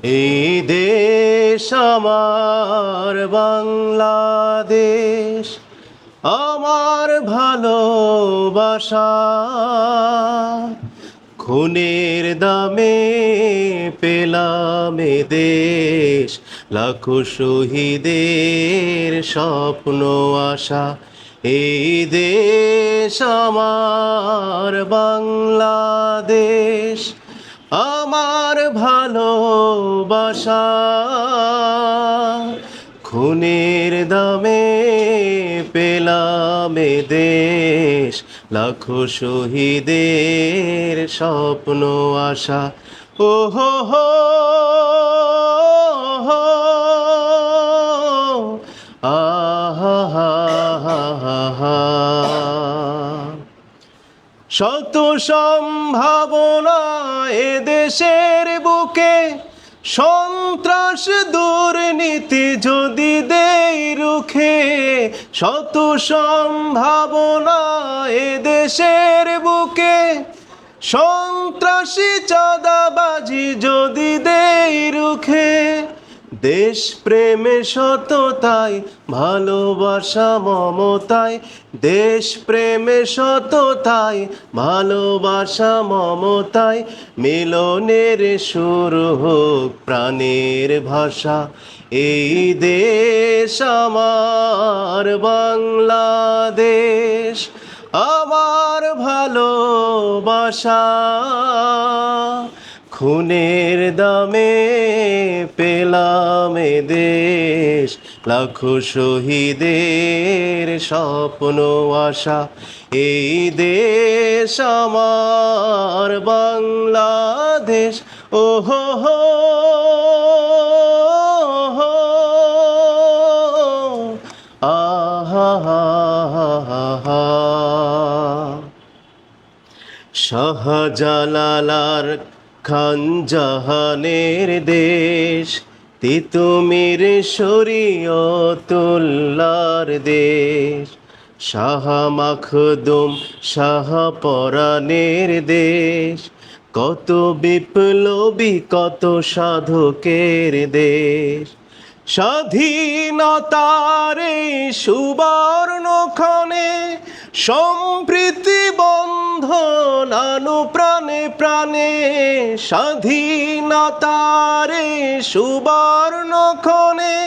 এই দেশ আমার বাংলাদেশ, আমার ভালোবাসা। খুনের দামে পেলাম এ দেশ, লাখো শহীদের স্বপ্ন আশা। এই দেশ আমার বাংলাদেশ, আমার ভালোবাসা। খুনের দামে পেলাম এ দেশ, লাখো শহীদের স্বপ্ন আশা। ও হো হো হো, আহা হা হা হা হা। শত সম্ভাবনা এ দেশের বুকে, সন্ত্রাস দুর্নীতি যদি দেই রুখে। শত সম্ভাবনা এ দেশের বুকে, সন্ত্রাসী চাঁদাবাজি যদি দেই রুখে। দেশ প্রেমে সততায়, ভালোবাসা মমতায়। দেশ প্রেমে সততায়, ভালোবাসা মমতায়। মিলনের সুর হোক প্রাণের ভাষা। এই দেশ আমার বাংলাদেশ, আমার ভালোবাসা। খুনের দামে পেলাম এ দেশ, লাখো শহীদের স্বপ্ন আশা। এই দেশ আমার বাংলাদেশ। ও হো হো হো, আহা হা হা হা। শাহজালাল খান জাহানের দেশ, তিতুমির শরীয়তুল্লাহর দেশ। শাহ মাখদুম শাহ পরাণের দেশ, কত বিপ্লবী কত সাধকের দেশ। স্বাধীনতার এই সুবর্ণক্ষণে, সম্প্রীতি বন্ধন আনু প্রাণে প্রাণে। স্বাধীনতার এই সুবর্ণক্ষণে,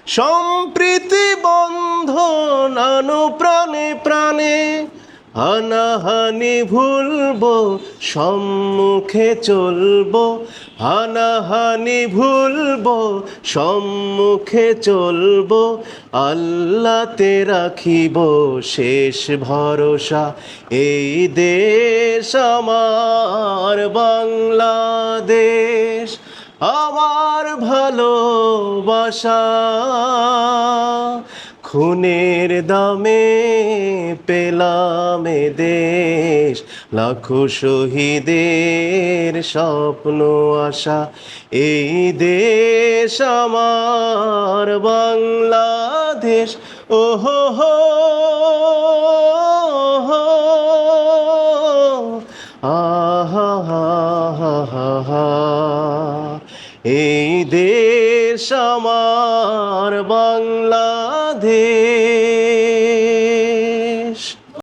সম্প্রীতি বন্ধন আনু প্রাণে প্রাণে। হানাহানি ভুলবো, সম্মুখে চলবো। হানাহানি ভুলবো, সম্মুখে চলবো। আল্লাহতে রাখিব শেষ ভরসা। এই দেশ আমার বাংলাদেশ, আমার ভালোবাসা। খুনের দামে পেলাম এ দেশ, লাখো শহীদের স্বপ্ন আশা। এই দেশ আমার বাংলাদেশ। ও হো হো।